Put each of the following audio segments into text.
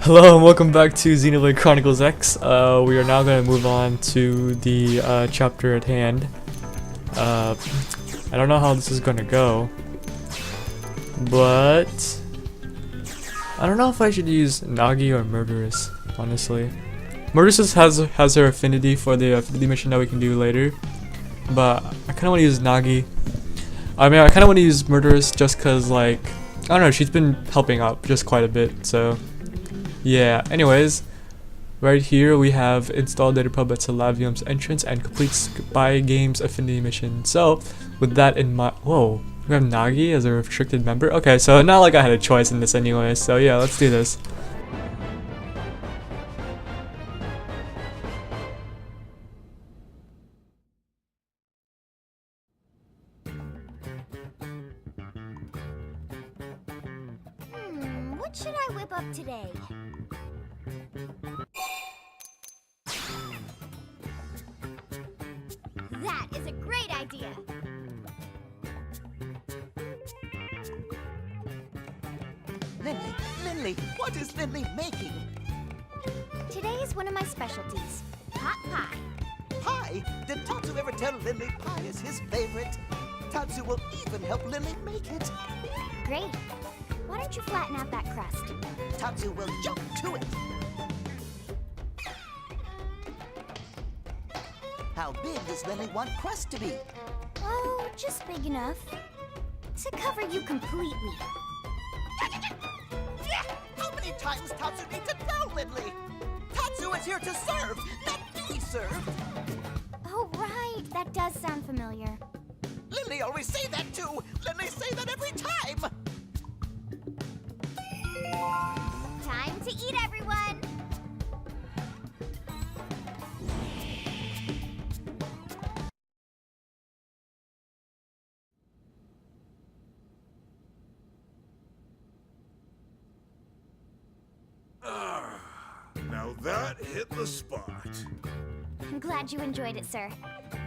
Hello and welcome back to Xenoblade Chronicles X. We are now going to move on to the chapter at hand. I don't know how this is going to go, but I don't know if I should use Nagi or Murderous, honestly. Murderous has her affinity for the mission that we can do later, but I kind of want to use Nagi. I mean, I kind of want to use Murderous just because, like, I don't know, she's been helping out just quite a bit, so yeah. Anyways, right here we have install datapub at Salavium's entrance and complete Spy Games affinity mission. So with that in mind, whoa, we have Nagi as a restricted member. Okay, so not like I had a choice in this anyway. So yeah, let's do this. What should I whip up today? That is a great idea! Lindley, what is Lindley making? Today is one of my specialties, pot pie. Pie? Did Tatsu ever tell Lindley pie is his favorite? Tatsu will even help Lindley make it. Great. Why don't you flatten out that crust? Tatsu will jump to it. How big does Lindley want crust to be? Oh, just big enough to cover you completely. How many times Tatsu need to tell Lindley? Tatsu is here to serve, not be served. Oh, right. That does sound familiar. Lindley always say that too. Lindley say that every time. Time to eat, everyone! Now that hit the spot. I'm glad you enjoyed it, sir.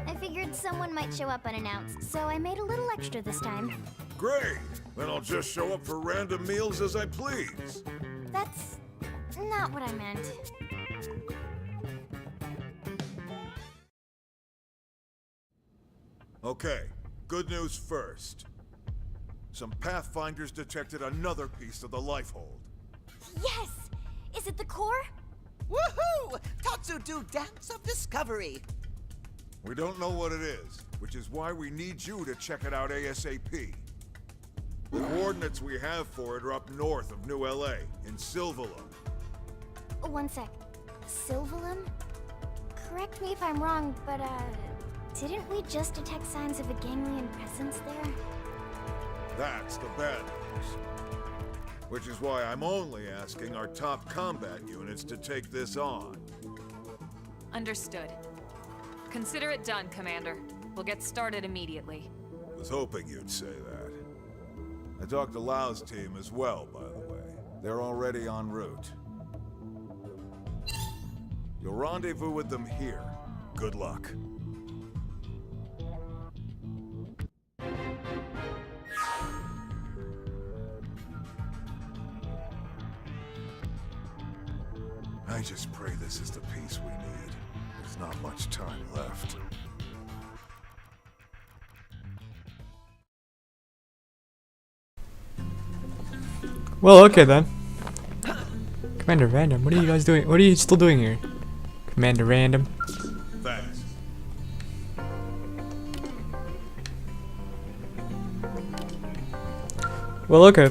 I figured someone might show up unannounced, so I made a little extra this time. Great! Then I'll just show up for random meals as I please. That's not what I meant. Okay, good news first. Some Pathfinders detected another piece of the Lifehold. Yes! Is it the core? Woohoo! Tatsu do dance of discovery. We don't know what it is, which is why we need you to check it out ASAP. The coordinates we have for it are up north of New LA, in Silvalum. One sec. Silvalum? Correct me if I'm wrong, but, didn't we just detect signs of a ganglion presence there? That's the bad news. Which is why I'm only asking our top combat units to take this on. Understood. Consider it done, Commander. We'll get started immediately. Was hoping you'd say that. I talked to Lau's team as well, by the way. They're already en route. You'll rendezvous with them here. Good luck. I just pray this is the peace we need. There's not much time left. Well, okay then. Commander Random, what are you guys doing? What are you still doing here? Commander Random. Thanks. Well, okay.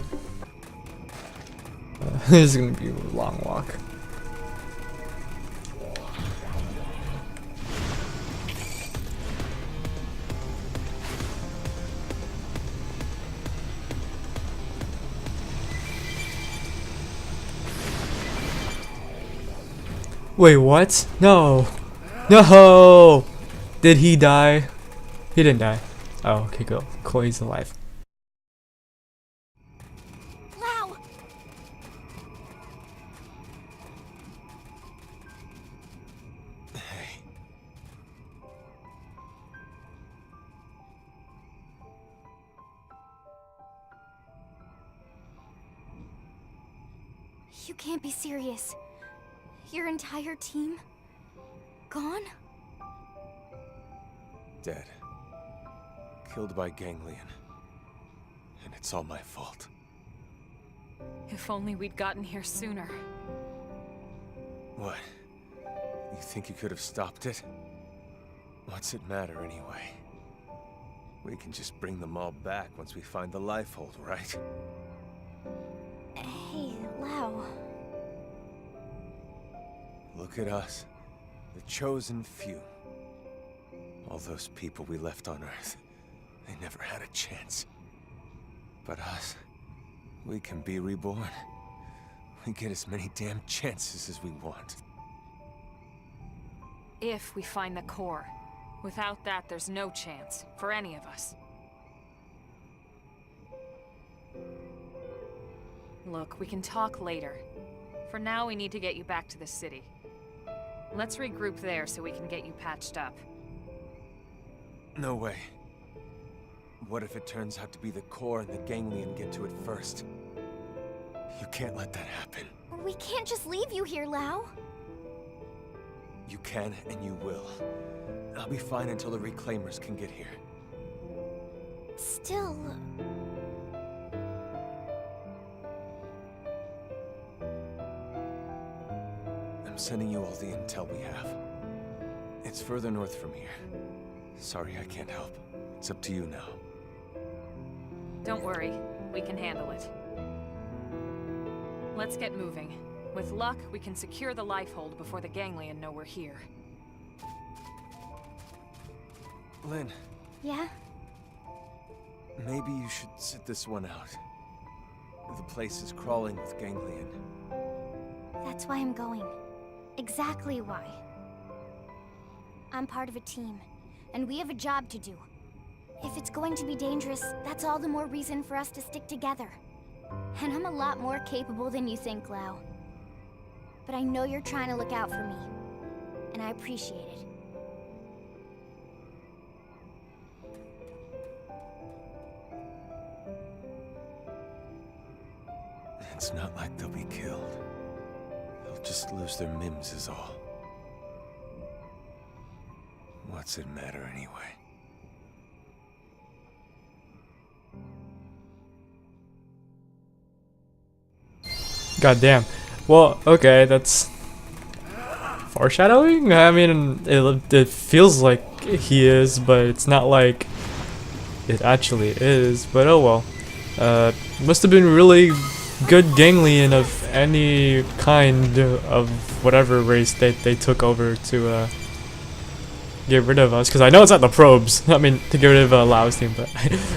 This is gonna be a long walk. Wait, what? No. No! Did he die? He didn't die. Oh, okay, cool. Cool, he's alive. Wow! You can't be serious. Your entire team? Gone? Dead. Killed by Ganglion. And it's all my fault. If only we'd gotten here sooner. What? You think you could have stopped it? What's it matter anyway? We can just bring them all back once we find the life hold, right? Hey, Lau. Look at us. The chosen few. All those people we left on Earth. They never had a chance. But us, we can be reborn. We get as many damn chances as we want. If we find the core. Without that, there's no chance. For any of us. Look, we can talk later. For now, we need to get you back to the city. Let's regroup there so we can get you patched up. No way. What if it turns out to be the core and the Ganglion get to it first? You can't let that happen. We can't just leave you here, Lau. You can and you will. I'll be fine until the Reclaimers can get here. Still... I'm sending you all the intel we have. It's further north from here. Sorry I can't help. It's up to you now. Don't worry, we can handle it. Let's get moving. With luck, we can secure the lifehold before the Ganglion know we're here. Lynn, Yeah? maybe you should sit this one out. The place is crawling with Ganglion. That's why I'm going. Exactly why. I'm part of a team, and we have a job to do. If it's going to be dangerous, that's all the more reason for us to stick together. And I'm a lot more capable than you think, Lau. But I know you're trying to look out for me, and I appreciate it. It's not like they'll be killed. They'll just lose their mims is all. What's it matter anyway? God damn. Well, okay, that's foreshadowing. I mean, it feels like he is, but it's not like it actually is. But oh well. Must have been really good Ganglion of any kind of whatever race they took over to get rid of us. Because I know it's not the probes. I mean, to get rid of Lau's team, but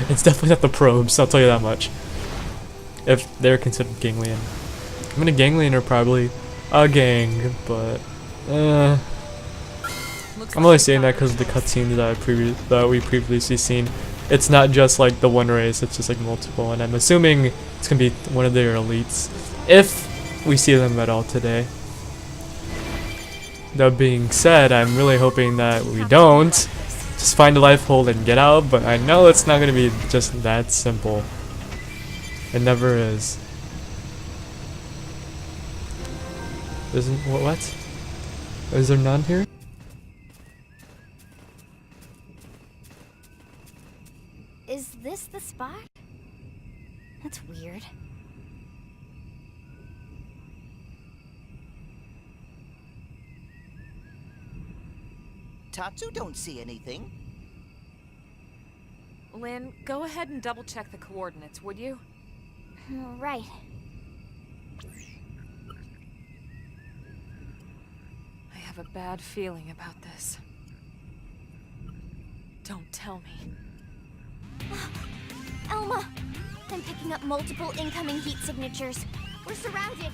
it's definitely not the probes. I'll tell you that much. If they're considered Ganglion. I mean, a Ganglion are probably a gang, but I'm only saying that because of the cutscene that we previously seen. It's not just like the one race; it's just like multiple, and I'm assuming it's gonna be one of their elites if we see them at all today. That being said, I'm really hoping that we don't just find a life hold and get out, but I know it's not gonna be just that simple. It never is. Isn't what? Is there none here? Is this the spot? That's weird. Tatsu don't see anything. Lynn, go ahead and double-check the coordinates, would you? Right. I have a bad feeling about this. Don't tell me. Elma! I'm picking up multiple incoming heat signatures. We're surrounded.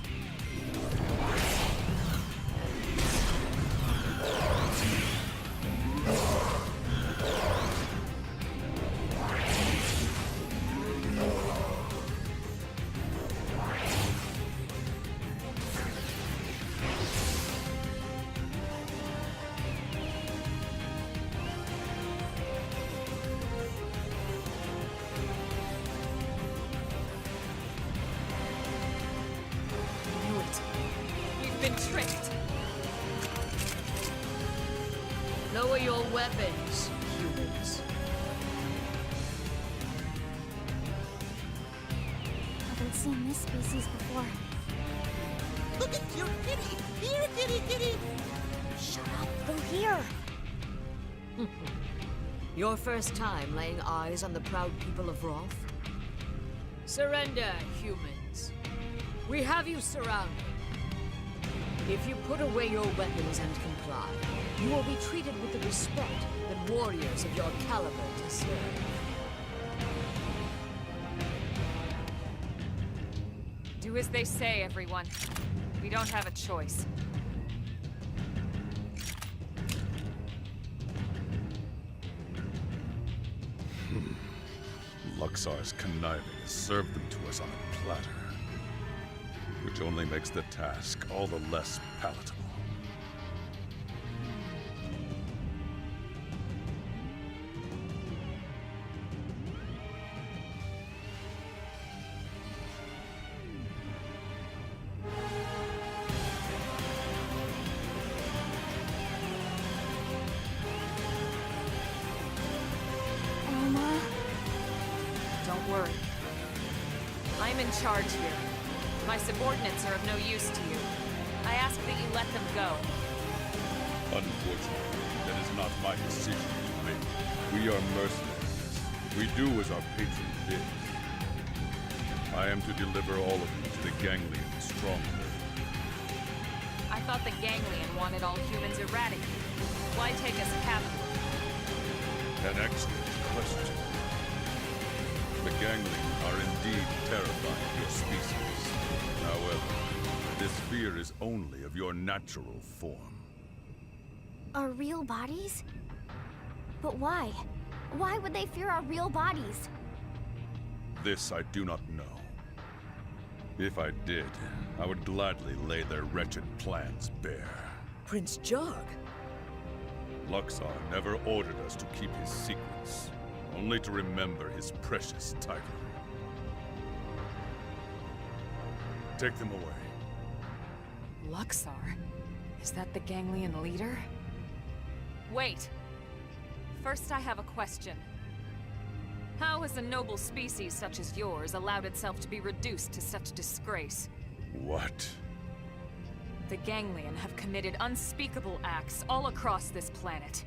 been tricked. Lower your weapons, humans. Haven't seen this species before. Look at cute kitty! Here, kitty, kitty! Shut up, they're here! Your first time laying eyes on the proud people of Roth? Surrender, humans. We have you surrounded. If you put away your weapons and comply, you will be treated with the respect that warriors of your caliber deserve. Do as they say, everyone. We don't have a choice. Luxar's conniving has served them to us on a platter, which only makes the task all the less palatable. Elma? Don't worry. I'm in charge here. My subordinates are of no use to you. I ask that you let them go. Unfortunately, that is not my decision to make. We are mercenaries. We do as our patron bids. I am to deliver all of you to the Ganglion stronghold. I thought the Ganglion wanted all humans eradicated. Why take us captive? An excellent question. The Ganglion are indeed terrified of your species. However, this fear is only of your natural form. Our real bodies? But why? Why would they fear our real bodies? This I do not know. If I did, I would gladly lay their wretched plans bare. Prince Jog? Luxar never ordered us to keep his secrets, only to remember his precious title. Take them away. Luxar? Is that the Ganglion leader? Wait. First I have a question. How has a noble species such as yours allowed itself to be reduced to such disgrace? What? The Ganglion have committed unspeakable acts all across this planet.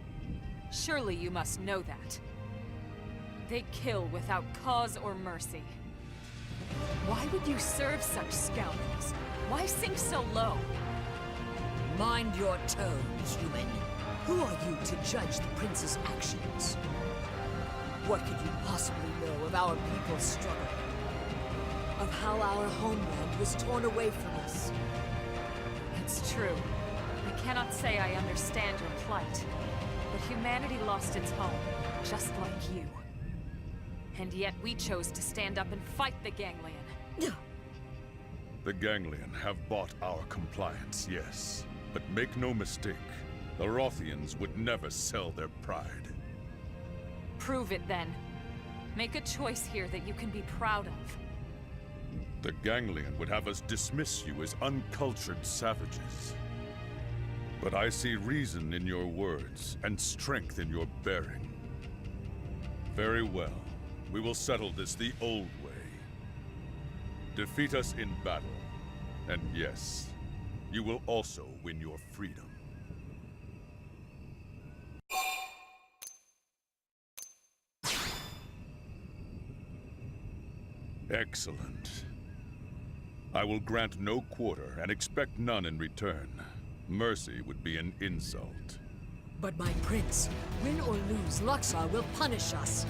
Surely you must know that. They kill without cause or mercy. Why would you serve such scoundrels? Why sink so low? Mind your tone, human. Who are you to judge the prince's actions? What could you possibly know of our people's struggle? Of how our homeland was torn away from us? It's true. I cannot say I understand your plight. But humanity lost its home, just like you. And yet we chose to stand up and fight the Ganglion. The Ganglion have bought our compliance, yes. But make no mistake, the Rothians would never sell their pride. Prove it then. Make a choice here that you can be proud of. The Ganglion would have us dismiss you as uncultured savages. But I see reason in your words and strength in your bearing. Very well. We will settle this the old way. Defeat us in battle. And yes, you will also win your freedom. Excellent. I will grant no quarter and expect none in return. Mercy would be an insult. But my prince, win or lose, Luxar will punish us.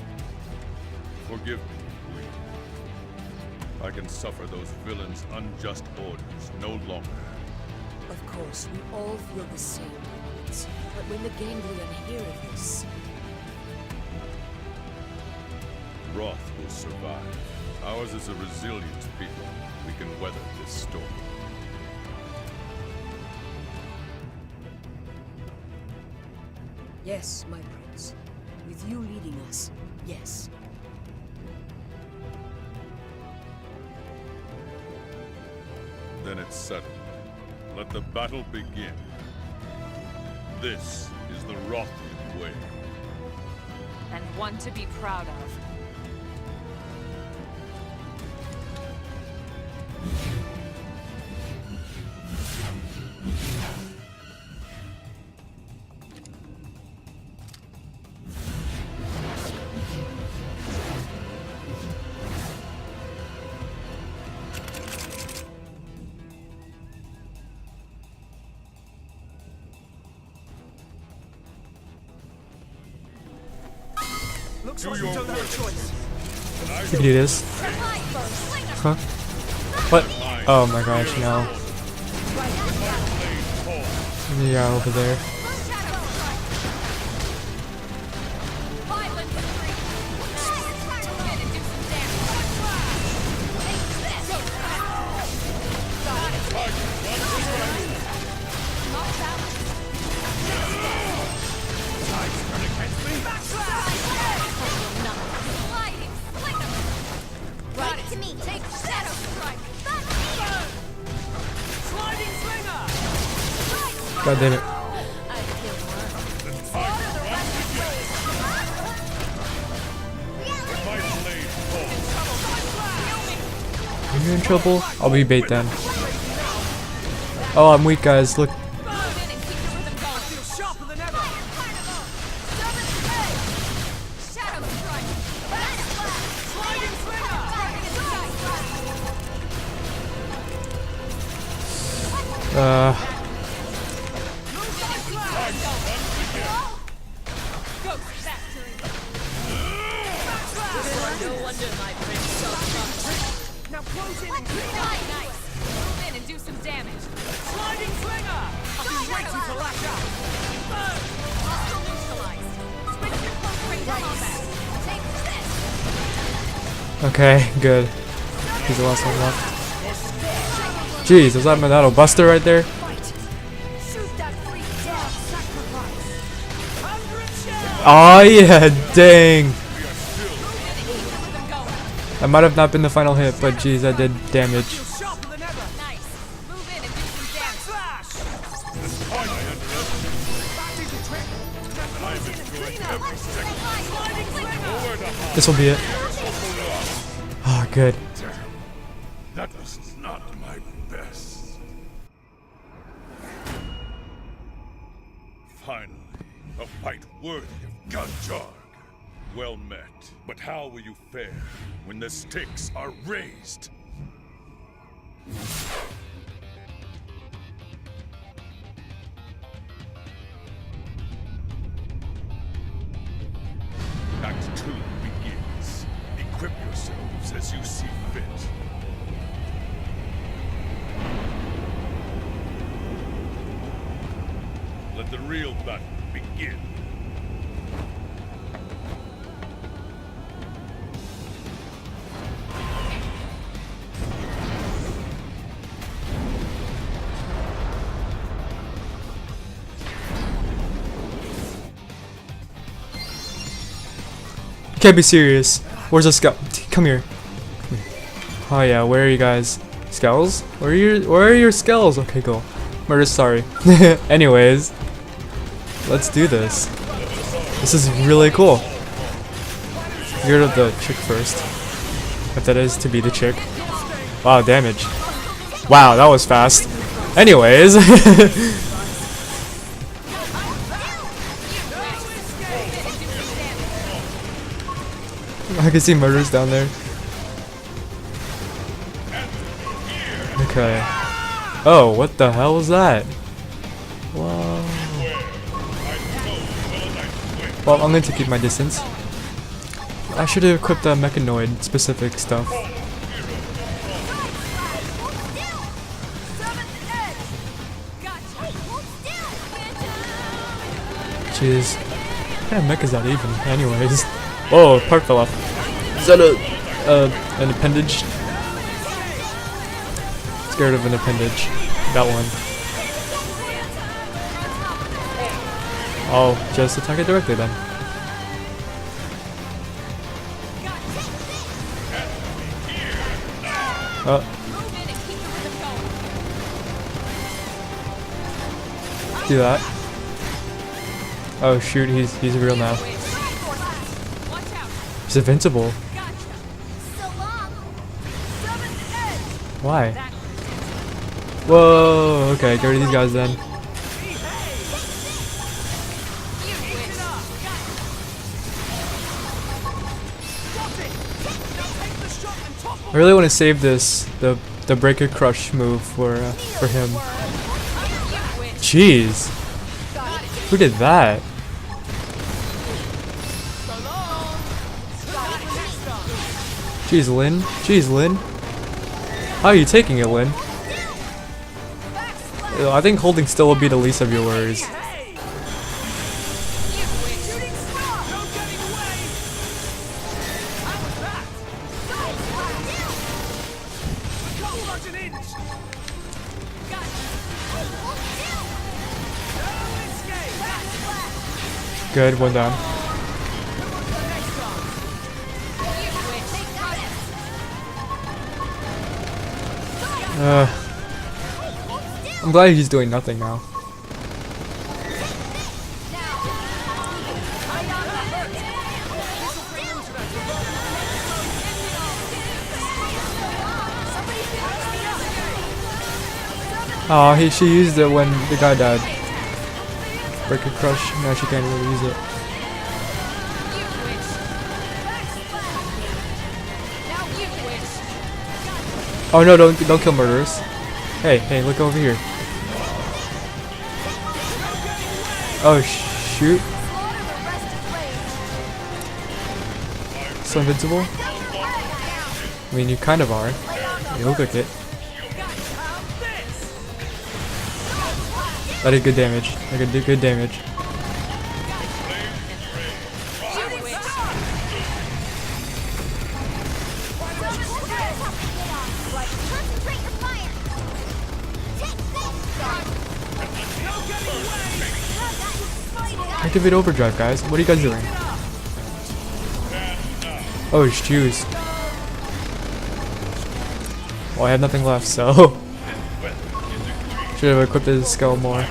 Forgive me, Queen. I can suffer those villains' unjust orders no longer. Of course, we all feel the same, Prince. But when the Ganglion hear of this... Roth will survive. Ours is a resilient people. We can weather this storm. Yes, my prince. With you leading us, yes. Then it's settled. Let the battle begin. This is the Rothian way. And one to be proud of. Looks Do like you your don't have a worst. choice. You can do this. Huh? What? Oh my gosh, no. Yeah, over there. Right to me. Take shadow strike. God damn it. Are you in trouble? I'll be bait then. Oh, I'm weak, guys. Look. Now close in and nice. Move in and do some damage. Sliding slinger! I'll be waiting to lash out. Hostile neutralized. Switch to close range combat. Take this. Okay, good. He's the last one left. Jeez, is that Monado Buster right there? Oh yeah, dang. That might have not been the final hit, but geez, I did damage. This will be it. Oh, good. That was not my best. Finally, a fight worthy of Gunjarg. Well met. But how will you fare when the stakes are raised? Act 2 begins. Equip yourselves as you see fit. Let the real battle begin. Can't be serious. Where's the scout? Come here. Oh yeah, where are you guys? Skulls? Where are your skulls? Okay, go. Murder, sorry. Anyways, let's do this. This is really cool. Get rid of the chick first. If that is to be the chick. Wow, damage. Wow, that was fast. Anyways. I can see murders down there. Okay. Oh, what the hell was that? Whoa. Well, I'm going to keep my distance. I should have equipped the mechanoid specific stuff. Jeez. What kind of mech is that even? Anyways. Whoa, part fell off. Is that an appendage? Scared of an appendage. That one. I'll just attack it directly then. Do that. Oh shoot, he's real now. He's invincible. Why? Whoa, okay, get rid of these guys then. I really want to save this, the Breaker Crush move for him. Jeez. Who did that? Jeez, Lynn. Jeez, Lynn. How are you taking it, Lynn? I think holding still will be the least of your worries. Good, one down. I'm glad he's doing nothing now. Oh, she used it when the guy died. Breaker Crush. Now she can't really use it. Oh no! Don't kill murderers. Hey! Look over here. Oh shoot! So invincible? I mean, you kind of are. You look like it. That did good damage. That did good damage. Activate overdrive, guys. What are you guys doing? Oh, shoes. Well, I have nothing left, so should have equipped his skull more.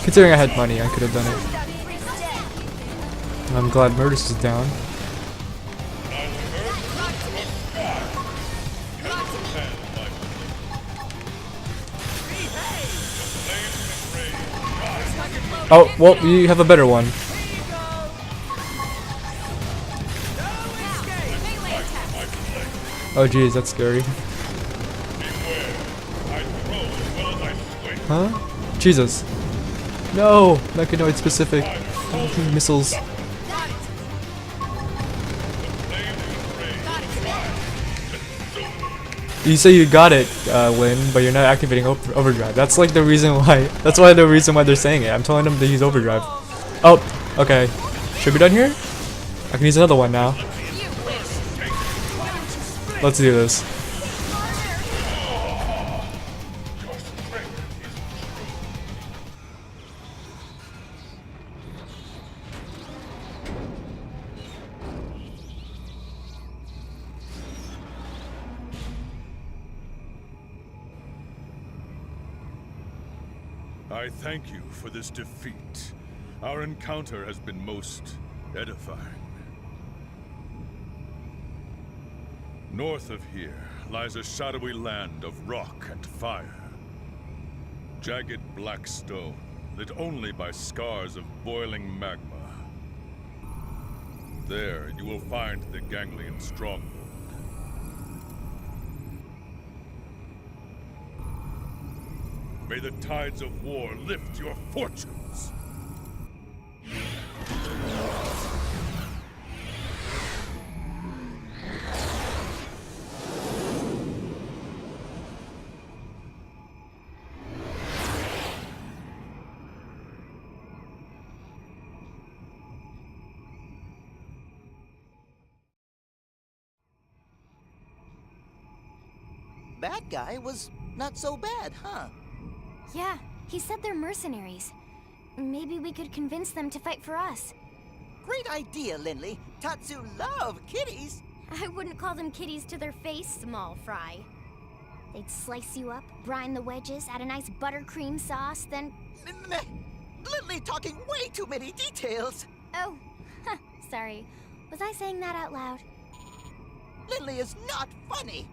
Considering I had money, I could have done it. I'm glad Murtis is down. Oh, well, you have a better one. Oh jeez, that's scary. Huh? Jesus. No! Mechanoid specific. Missiles. You say you got it, Lynn, but you're not activating overdrive. That's like the reason why. That's why the reason why they're saying it. I'm telling them to use overdrive. Oh, okay. Should we be done here? I can use another one now. Let's do this. I thank you for this defeat. Our encounter has been most edifying. North of here lies a shadowy land of rock and fire. Jagged black stone, lit only by scars of boiling magma. There you will find the Ganglion stronghold. May the tides of war lift your fortunes! That guy was not so bad, huh? Yeah, he said they're mercenaries. Maybe we could convince them to fight for us. Great idea, Lindley. Tatsu love kitties. I wouldn't call them kitties to their face, small fry. They'd slice you up, brine the wedges, add a nice buttercream sauce, then... Lindley talking way too many details. Oh, sorry. Was I saying that out loud? Lindley is not funny.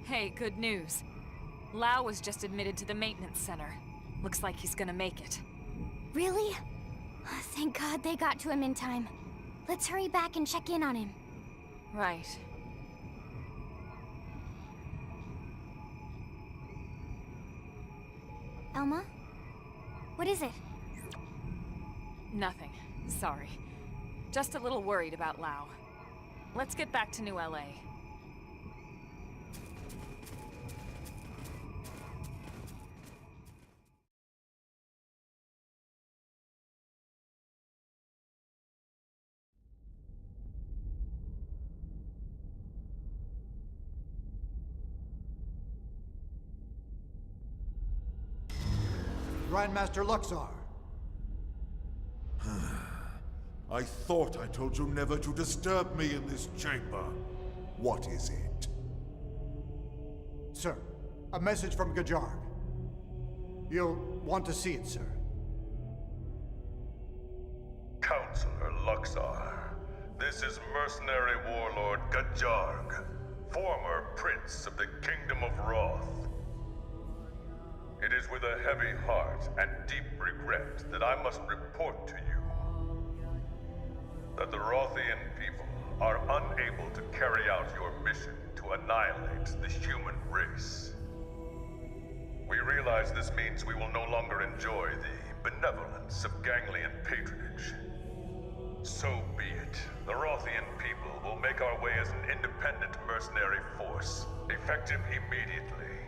Hey, good news. Lau was just admitted to the maintenance center. Looks like he's gonna make it. Really? Thank God they got to him in time. Let's hurry back and check in on him. Right. Elma? What is it? Nothing. Sorry. Just a little worried about Lau. Let's get back to New LA. Grandmaster Luxar. I thought I told you never to disturb me in this chamber. What is it? Sir, a message from Gajarg. You'll want to see it, sir. Counselor Luxar, this is mercenary warlord Gajarg, former prince of the Kingdom of Roth. It is with a heavy heart and deep regret that I must report to you that the Rothian people are unable to carry out your mission to annihilate the human race. We realize this means we will no longer enjoy the benevolence of Ganglion patronage. So be it. The Rothian people will make our way as an independent mercenary force, effective immediately.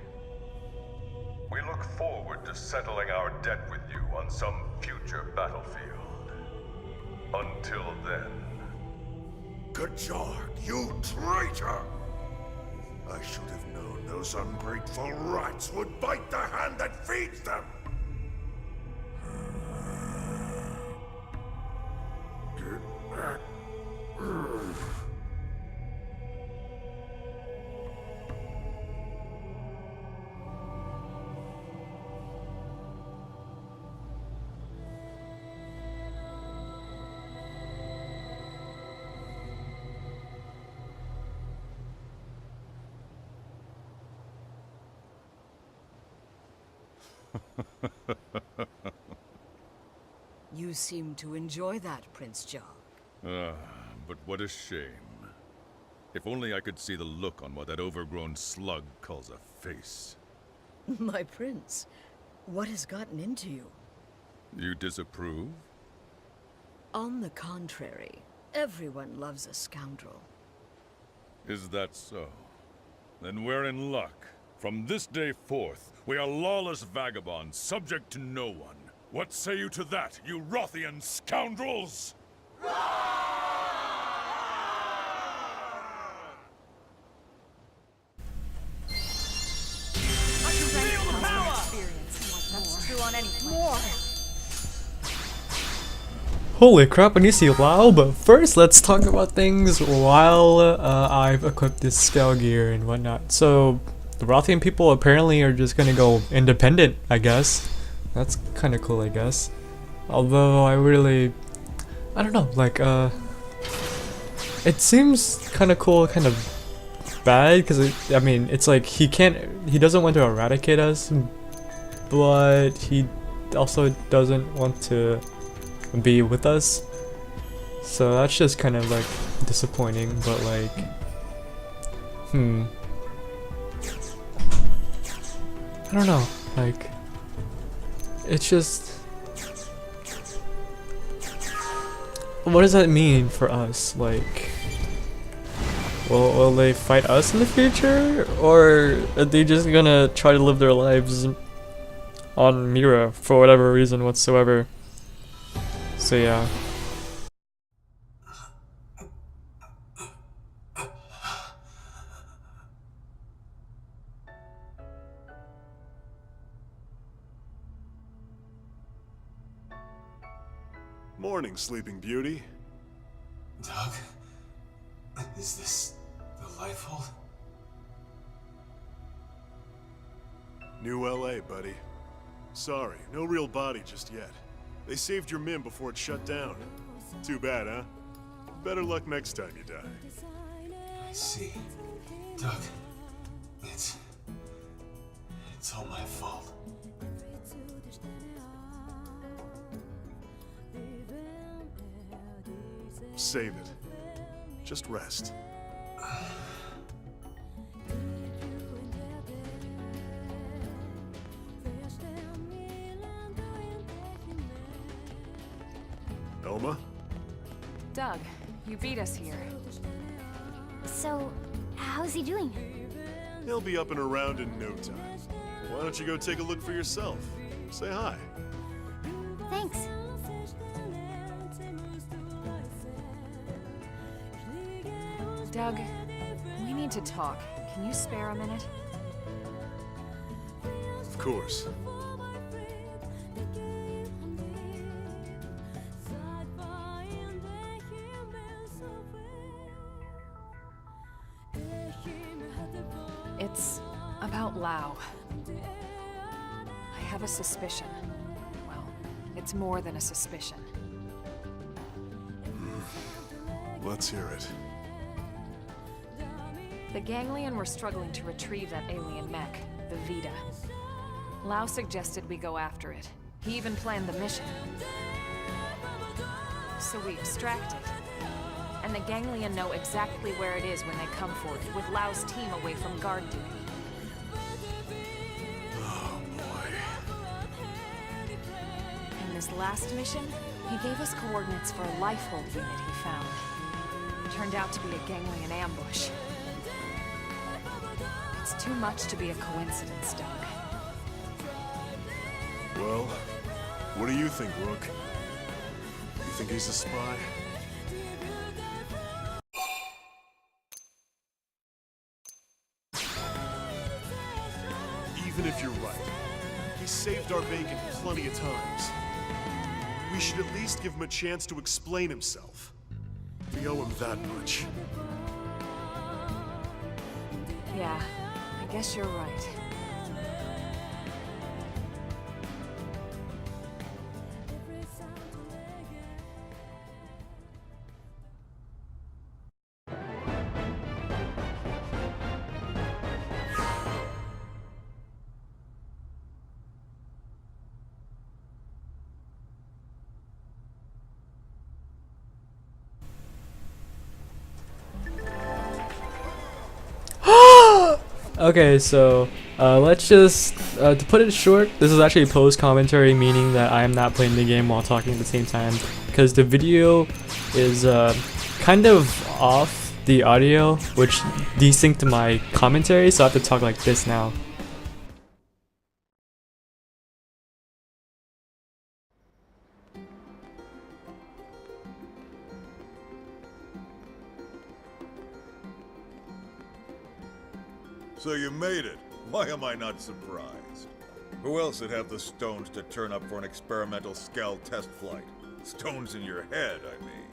We look forward to settling our debt with you on some future battlefield. Until then... Gajarg, you traitor! I should have known those ungrateful rats would bite the hand that feeds them! You seem to enjoy that, Prince Jarg. But what a shame. If only I could see the look on what that overgrown slug calls a face. My prince, what has gotten into you? You disapprove? On the contrary, everyone loves a scoundrel. Is that so? Then we're in luck. From this day forth, we are lawless vagabonds, subject to no one. What say you to that, you Rothian scoundrels? Holy crap, I need to see Lau, but first let's talk about things while I've equipped this scale gear and whatnot. So, the Rothian people apparently are just gonna go independent, I guess. That's kinda cool, I guess. Although, I don't know, like, it seems kinda cool, kind of bad, because, I mean, it's like, he doesn't want to eradicate us, but he also doesn't want to be with us. So that's just kind of like disappointing, but like, I don't know, like, it's just, what does that mean for us? Like, will they fight us in the future, or are they just gonna try to live their lives on Mira for whatever reason whatsoever? So yeah. Morning, Sleeping Beauty. Doug? Is this the Lifehold? New LA, buddy. Sorry, no real body just yet. They saved your MIM before it shut down. Too bad, huh? Better luck next time you die. I see. Doug, it's all my fault. Save it. Just rest. Elma? Doug, you beat us here. So, how's he doing? He'll be up and around in no time. Why don't you go take a look for yourself? Say hi. Thanks. Doug, we need to talk. Can you spare a minute? Of course. It's about Lau. I have a suspicion. Well, it's more than a suspicion. Let's hear it. The Ganglion were struggling to retrieve that alien mech, the Vita. Lau suggested we go after it. He even planned the mission. So we extract it. And the Ganglion know exactly where it is when they come for it, with Lau's team away from guard duty. Oh boy. In this last mission, he gave us coordinates for a life-hold unit he found. Turned out to be a Ganglion ambush. It's too much to be a coincidence, Doug. Well, what do you think, Rook? You think he's a spy? Even if you're right, he saved our bacon plenty of times. We should at least give him a chance to explain himself. We owe him that much. Yeah, I guess you're right. Okay, so let's just to put it short, this is actually post commentary, meaning that I am not playing the game while talking at the same time, because the video is kind of off the audio, which desynced my commentary, so I have to talk like this now. So you made it. Why am I not surprised? Who else would have the stones to turn up for an experimental Skell test flight? Stones in your head, I mean.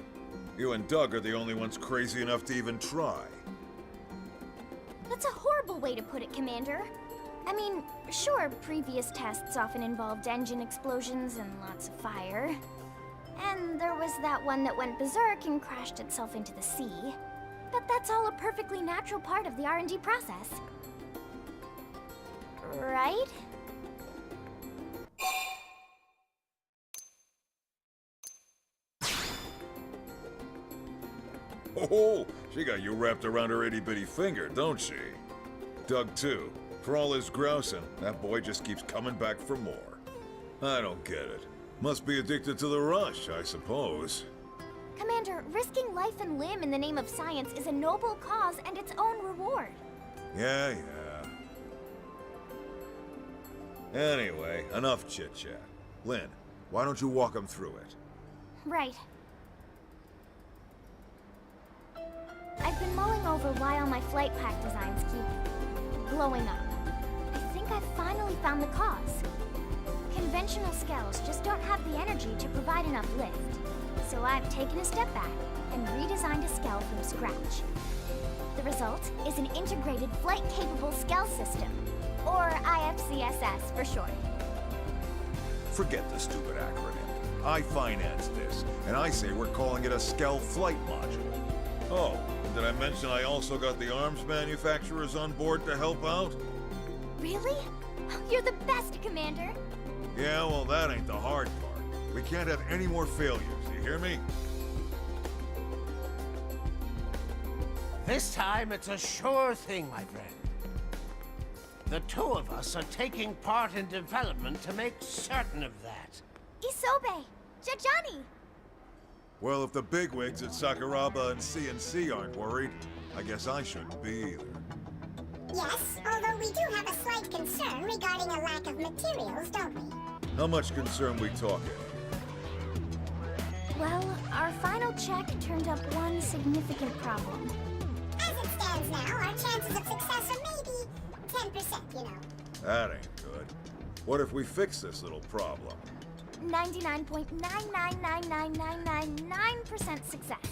You and Doug are the only ones crazy enough to even try. That's a horrible way to put it, Commander. I mean, sure, previous tests often involved engine explosions and lots of fire. And there was that one that went berserk and crashed itself into the sea. But that's all a perfectly natural part of the R&D process. Right? Oh, she got you wrapped around her itty-bitty finger, don't she? Doug, too. For all his grousing, that boy just keeps coming back for more. I don't get it. Must be addicted to the rush, I suppose. Commander, risking life and limb in the name of science is a noble cause and its own reward. Yeah. Anyway, enough chit-chat. Lynn, why don't you walk him through it? Right. I've been mulling over why all my flight pack designs keep blowing up. I think I've finally found the cause. Conventional skells just don't have the energy to provide enough lift. So I've taken a step back and redesigned a skell from scratch. The result is an integrated flight-capable skell system, or IFCSS for short. Forget the stupid acronym. I financed this, and I say we're calling it a Skell Flight Module. Oh, and did I mention I also got the arms manufacturers on board to help out? Really? You're the best, Commander. Yeah, well, that ain't the hard part. We can't have any more failures, you hear me? This time it's a sure thing, my friend. The two of us are taking part in development to make certain of that. Isobe! Jajani! Well, if the bigwigs at Sakuraba and CNC aren't worried, I guess I shouldn't be either. Yes, although we do have a slight concern regarding a lack of materials, don't we? How much concern we talking? Well, our final check turned up one significant problem. As it stands now, our chances of success are maybe 10%, you know. That ain't good. What if we fix this little problem? 99.9999999% success.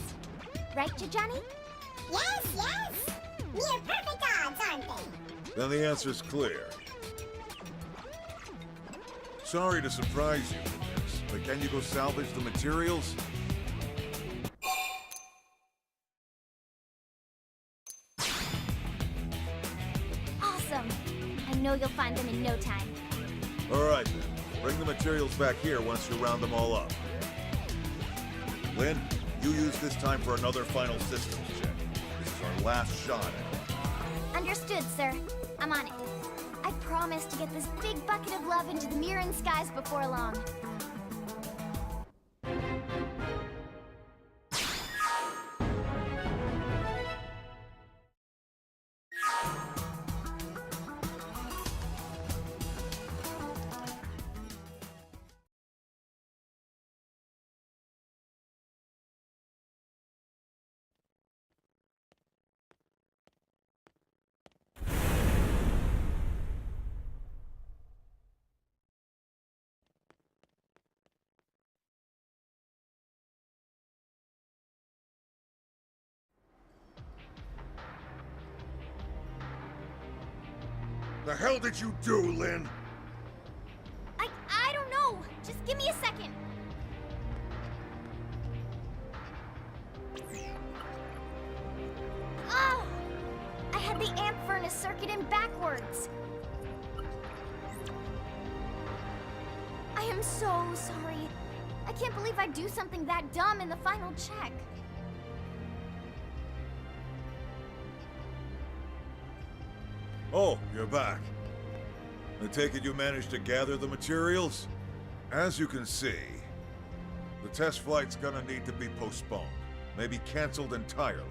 Right, Jajani? Yes, yes! Near perfect odds, aren't they? Then the answer's clear. Sorry to surprise you with this, but can you go salvage the materials? Awesome! I know you'll find them in no time. All right, then. Bring the materials back here once you round them all up. Lynn, you use this time for another final systems check. This is our last shot at it. Understood, sir. I'm on it. I promise to get this big bucket of love into the Mirren skies before long. The hell did you do, Lynn? I don't know. Just give me a second. Oh! I had the amp furnace circuit in backwards. I am so sorry. I can't believe I'd do something that dumb in the final check. Oh, you're back. I take it you managed to gather the materials? As you can see, the test flight's gonna need to be postponed. Maybe canceled entirely.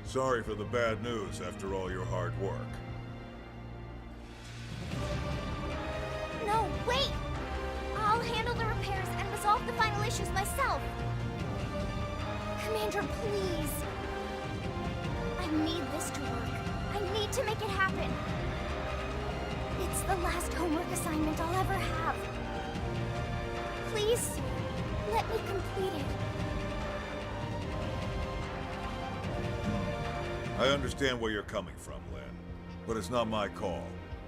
Sorry for the bad news after all your hard work. No, wait! I'll handle the repairs and resolve the final issues myself. Commander, please. I need this to work. I need to make it happen. It's the last homework assignment I'll ever have. Please, let me complete it. I understand where you're coming from, Lynn, but it's not my call.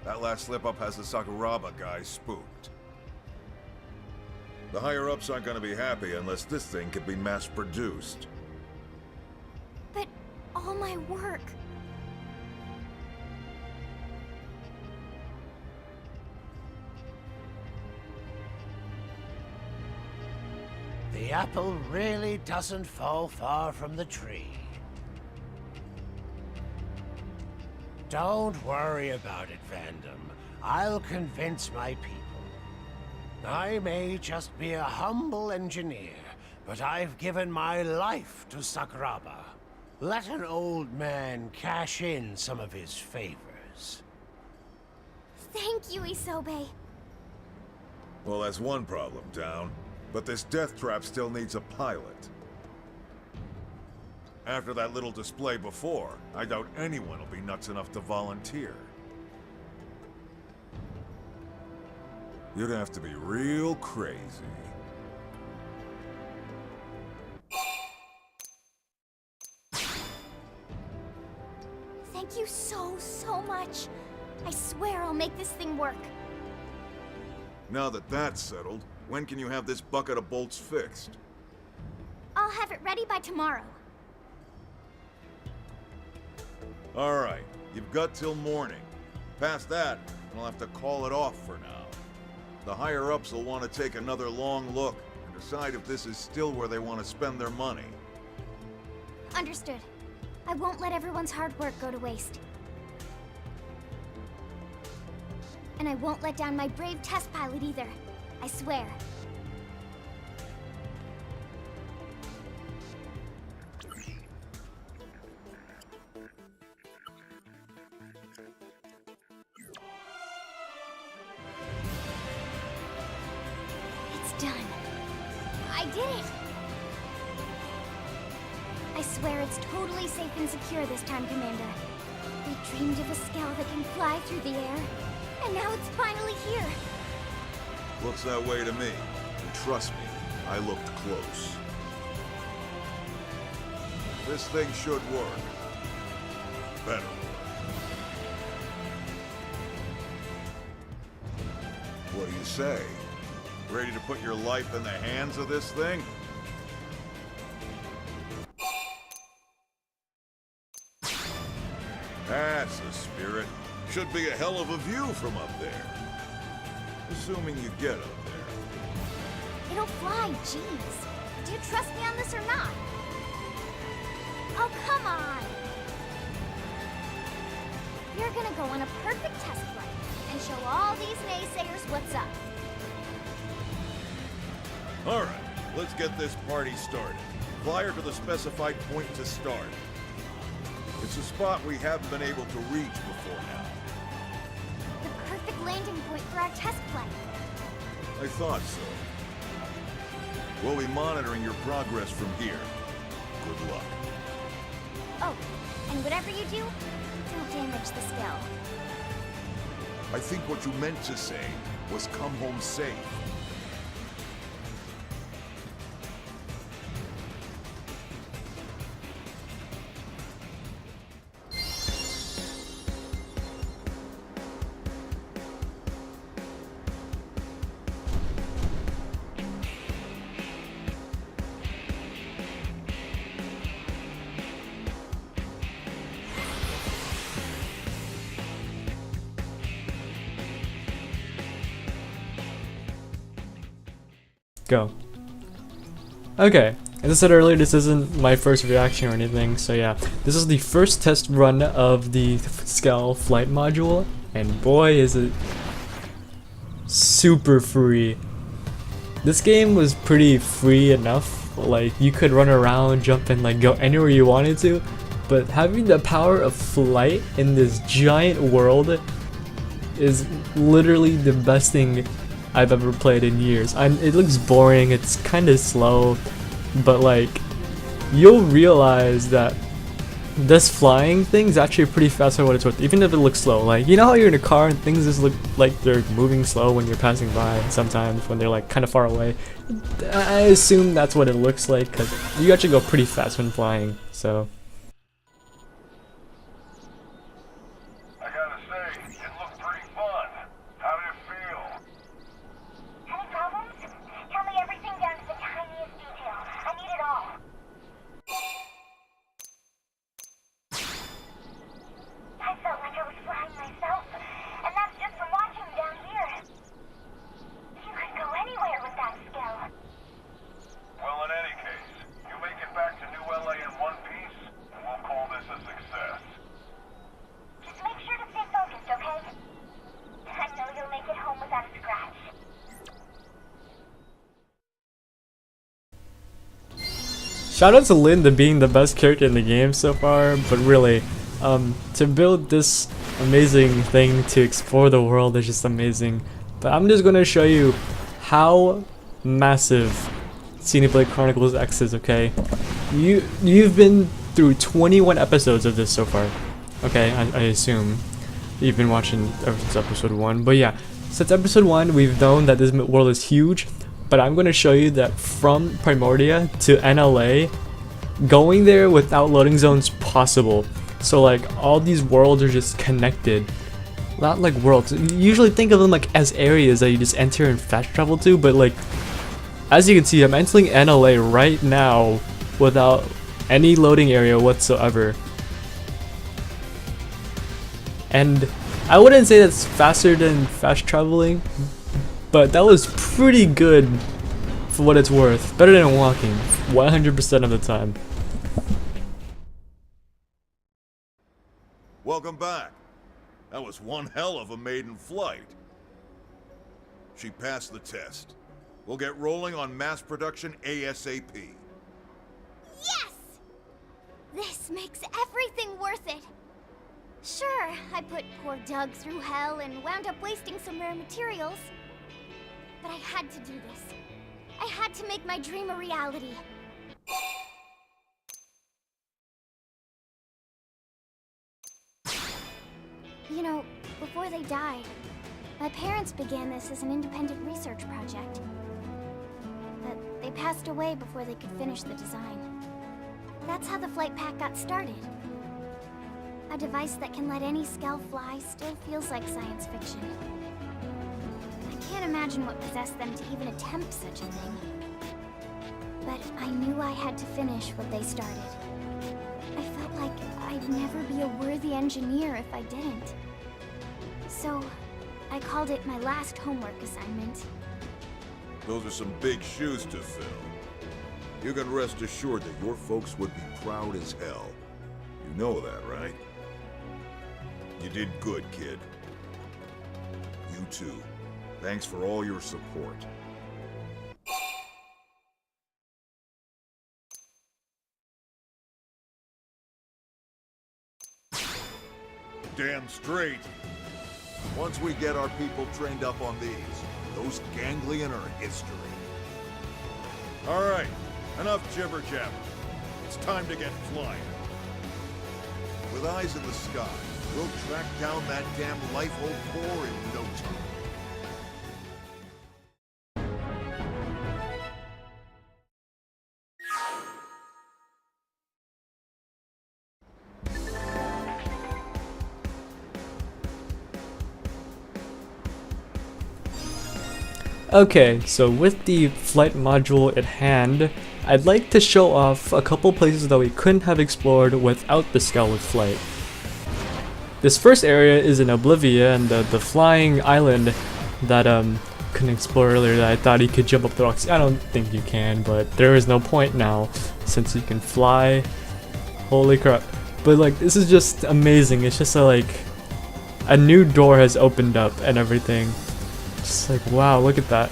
That last slip-up has the Sakuraba guys spooked. The higher-ups aren't gonna be happy unless this thing can be mass-produced. But all my work... The apple really doesn't fall far from the tree. Don't worry about it, Vandom. I'll convince my people. I may just be a humble engineer, but I've given my life to Sakuraba. Let an old man cash in some of his favors. Thank you, Isobe. Well, that's one problem down. But this death trap still needs a pilot. After that little display before, I doubt anyone will be nuts enough to volunteer. You'd have to be real crazy. Thank you so much. I swear I'll make this thing work. Now that that's settled, when can you have this bucket of bolts fixed? I'll have it ready by tomorrow. Alright, you've got till morning. Past that, and I'll have to call it off for now. The higher-ups will want to take another long look and decide if this is still where they want to spend their money. Understood. I won't let everyone's hard work go to waste. And I won't let down my brave test pilot either. I swear. It's done. I did it! I swear it's totally safe and secure this time, Commander. We dreamed of a Skell that can fly through the air, and now it's finally here. Looks that way to me. And trust me, I looked close. This thing should work. Better work. What do you say? Ready to put your life in the hands of this thing? That's the spirit. Should be a hell of a view from up there. Assuming you get up there. It'll fly, jeez. Do you trust me on this or not? Oh, come on! You're gonna go on a perfect test flight and show all these naysayers what's up. Alright, let's get this party started. Fly her to the specified point to start. It's a spot we haven't been able to reach before now. The perfect landing point for our test flight. I thought so. We'll be monitoring your progress from here. Good luck. Oh, and whatever you do, don't damage the Skell. I think what you meant to say was come home safe. Go. Okay, as I said earlier, this isn't my first reaction or anything, so yeah. This is the first test run of the Skell flight module, and boy is it super free. This game was pretty free enough, like you could run around, jump and like go anywhere you wanted to, but having the power of flight in this giant world is literally the best thing I've ever played in years. It looks boring, it's kind of slow, but like you'll realize that this flying thing is actually pretty fast for what it's worth, even if it looks slow. Like, you know how you're in a car and things just look like they're moving slow when you're passing by, sometimes when they're like kind of far away. I assume that's what it looks like, because you actually go pretty fast when flying, so. Shout out to Linda being the best character in the game so far, but really, to build this amazing thing to explore the world is just amazing. But I'm just gonna show you how massive Xenoblade Chronicles X is, okay? You've been through 21 episodes of this so far. Okay, I assume you've been watching ever since episode 1. But yeah, since episode 1 we've known that this world is huge. But I'm going to show you that from Primordia to NLA, going there without loading zones possible. So like all these worlds are just connected. not like worlds. You usually think of them like as areas that you just enter and fast travel to, but like as you can see, I'm entering NLA right now without any loading area whatsoever. And I wouldn't say that's faster than fast traveling, but that was pretty good for what it's worth. Better than walking 100% of the time. Welcome back. That was one hell of a maiden flight. She passed the test. We'll get rolling on mass production ASAP. Yes! This makes everything worth it. Sure, I put poor Doug through hell and wound up wasting some rare materials. But I had to do this. I had to make my dream a reality. You know, before they died, my parents began this as an independent research project. But they passed away before they could finish the design. That's how the flight pack got started. A device that can let any Skell fly still feels like science fiction. I can't imagine what possessed them to even attempt such a thing. But I knew I had to finish what they started. I felt like I'd never be a worthy engineer if I didn't. So, I called it my last homework assignment. Those are some big shoes to fill. You can rest assured that your folks would be proud as hell. You know that, right? You did good, kid. You too. Thanks for all your support. Damn straight. Once we get our people trained up on these, those ganglion are history. All right, enough jibber-jabber. It's time to get flying. With eyes in the sky, we'll track down that damn life-hold core in no time. Okay, so with the flight module at hand, I'd like to show off a couple places that we couldn't have explored without the Skeleton flight. This first area is in Oblivia, and the flying island that couldn't explore earlier that I thought you could jump up the rocks. I don't think you can, but there is no point now since you can fly. Holy crap. But like, this is just amazing. It's just like a new door has opened up and everything. Just like, wow, look at that.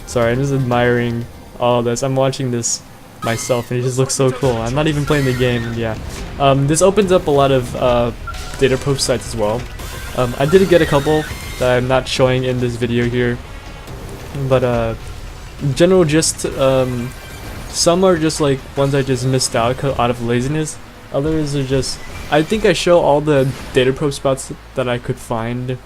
Sorry, I'm just admiring all this. I'm watching this myself and it just looks so cool. I'm not even playing the game, yeah. This opens up a lot of data probe sites as well. I did get a couple that I'm not showing in this video here. But in general, just some are just like ones I just missed out of laziness. Others are just, I think I show all the data probe spots that I could find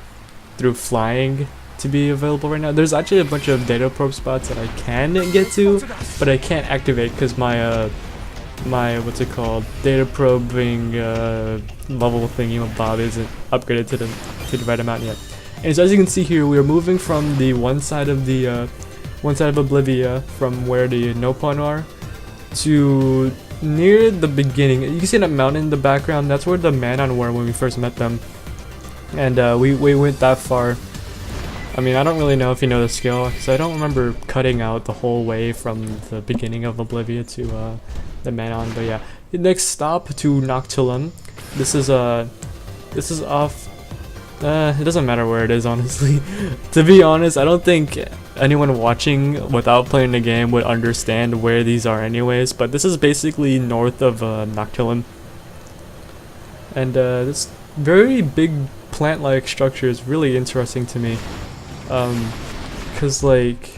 through flying to be available right now. There's actually a bunch of data probe spots that I can get to, but I can't activate because my my what's it called, data probing level thingy bob isn't upgraded to the right amount yet. And so as you can see here, we are moving from the one side of Oblivia, from where the Nopon are, to near the beginning. You can see that mountain in the background. That's where the Manon were when we first met them. And we went that far. I mean, I don't really know if you know the skill, because I don't remember cutting out the whole way from the beginning of Oblivia to the Manon. But yeah, the next stop to Noctilum. This is off. It doesn't matter where it is, honestly. To be honest, I don't think anyone watching without playing the game would understand where these are anyways. But this is basically north of Noctilum. And this very big plant-like structure is really interesting to me, because like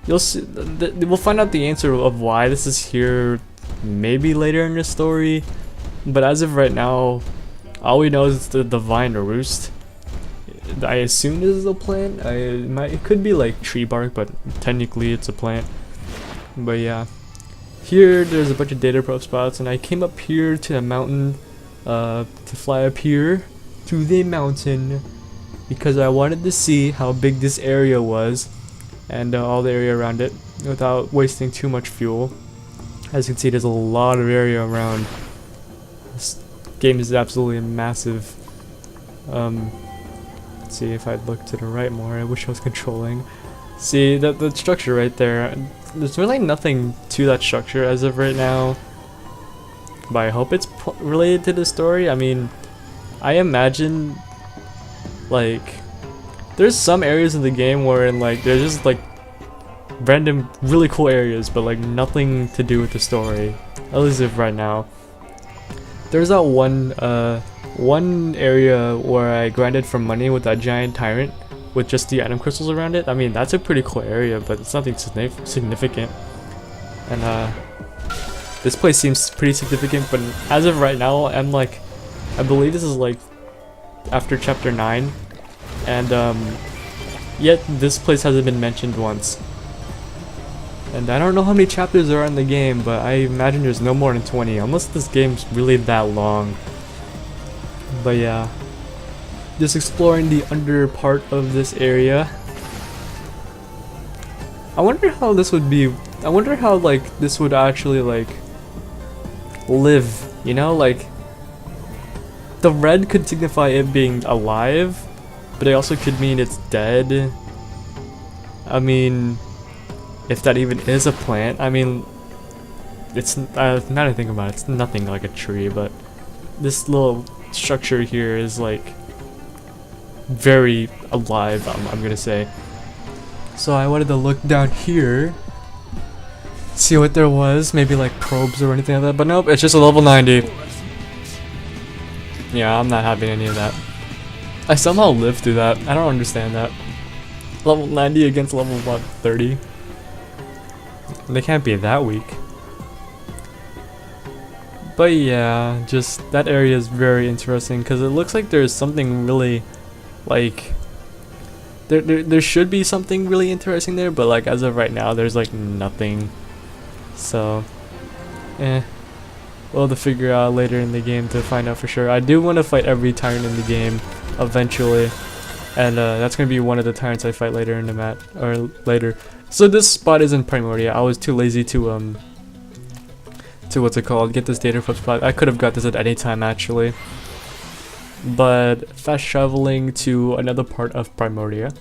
you'll see, we'll find out the answer of why this is here maybe later in the story, but as of right now, all we know is the vine roost. I assume this is a plant. It could be like tree bark, but technically it's a plant. But yeah, here there's a bunch of data probe spots, and I came up here to the mountain to fly up here to the mountain because I wanted to see how big this area was and all the area around it without wasting too much fuel. As you can see, there's a lot of area around. This game is absolutely massive. Let's see if I'd look to the right more. I wish I was controlling. See, the structure right there. There's really nothing to that structure as of right now. But I hope it's related to the story. I mean, I imagine, like, there's some areas in the game where like there's just like random really cool areas, but like nothing to do with the story. At least if right now. There's that one area where I grinded for money with that giant tyrant with just the item crystals around it. I mean, that's a pretty cool area, but it's nothing significant. And this place seems pretty significant, but as of right now, I'm like, I believe this is like after chapter 9, and yet this place hasn't been mentioned once. And I don't know how many chapters there are in the game, but I imagine there's no more than 20, unless this game's really that long. But yeah, just exploring the under part of this area. I wonder how this would be. I wonder how like this would actually like live, you know, like the red could signify it being alive, but it also could mean it's dead. I mean, if that even is a plant, I mean, it's now that I think about it, it's nothing like a tree, but this little structure here is like very alive, I'm gonna say. So I wanted to look down here, see what there was, maybe like probes or anything like that, but nope, it's just a level 90. Yeah, I'm not having any of that. I somehow lived through that. I don't understand that. Level 90 against level, what, 30? They can't be that weak. But yeah, just that area is very interesting because it looks like there's something really, like, there should be something really interesting there, but like as of right now, there's like nothing. So, we'll have to figure out later in the game to find out for sure. I do want to fight every tyrant in the game eventually, and that's gonna be one of the tyrants I fight later in the map or later. So this spot is in Primordia. I was too lazy to what's it called, get this data from spot. I could have got this at any time actually, but fast traveling to another part of Primordia.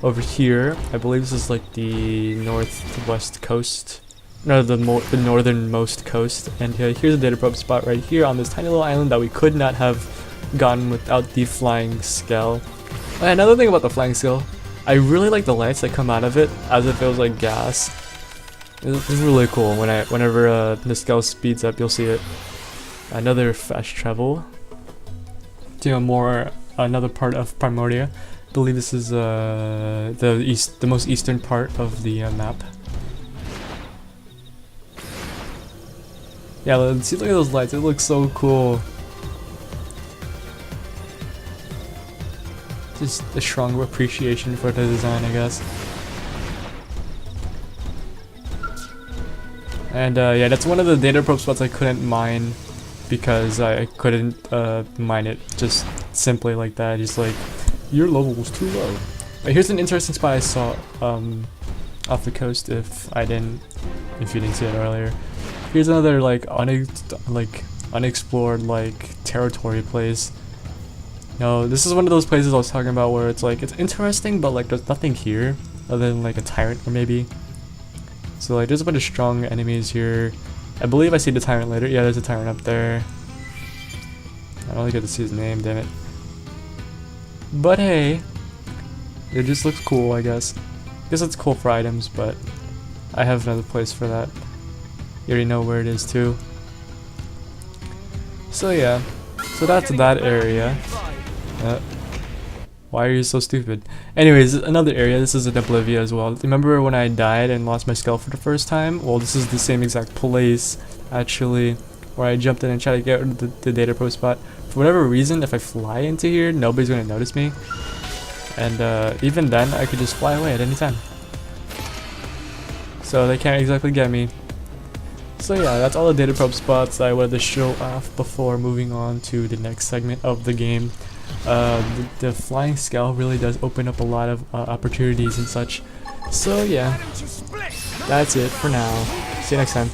Over here, I believe this is like the northwest coast. No, the northernmost coast, and here's a data probe spot right here on this tiny little island that we could not have gotten without the flying skull. And another thing about the flying skull, I really like the lights that come out of it as if it was like gas. It's really cool. Whenever the skull speeds up, you'll see it. Another fast travel to another part of Primordia. I believe this is the most eastern part of the map. Yeah, let's see, look at those lights, it looks so cool. Just a strong appreciation for the design, I guess. And yeah, that's one of the data probe spots I couldn't mine because I couldn't mine it just simply like that. Just like, your level was too low. But here's an interesting spot I saw off the coast if you didn't see it earlier. Here's another like unexplored like territory place. No, this is one of those places I was talking about where it's like, it's interesting, but like there's nothing here other than like a tyrant or maybe. So like there's a bunch of strong enemies here. I believe I see the tyrant later. Yeah, there's a tyrant up there. I don't really get to see his name, damn it. But hey, it just looks cool, I guess. Guess it's cool for items, but I have another place for that. You already know where it is too. So yeah, so that's that area. Why are you so stupid? Anyways, another area. This is in Oblivia as well. Remember when I died and lost my skull for the first time? Well, this is the same exact place actually, where I jumped in and tried to get the data probe spot. For whatever reason, if I fly into here, nobody's gonna notice me, and even then, I could just fly away at any time. So they can't exactly get me. So yeah, that's all the data probe spots I wanted to show off before moving on to the next segment of the game. The flying skull really does open up a lot of opportunities and such. So yeah, that's it for now. See you next time.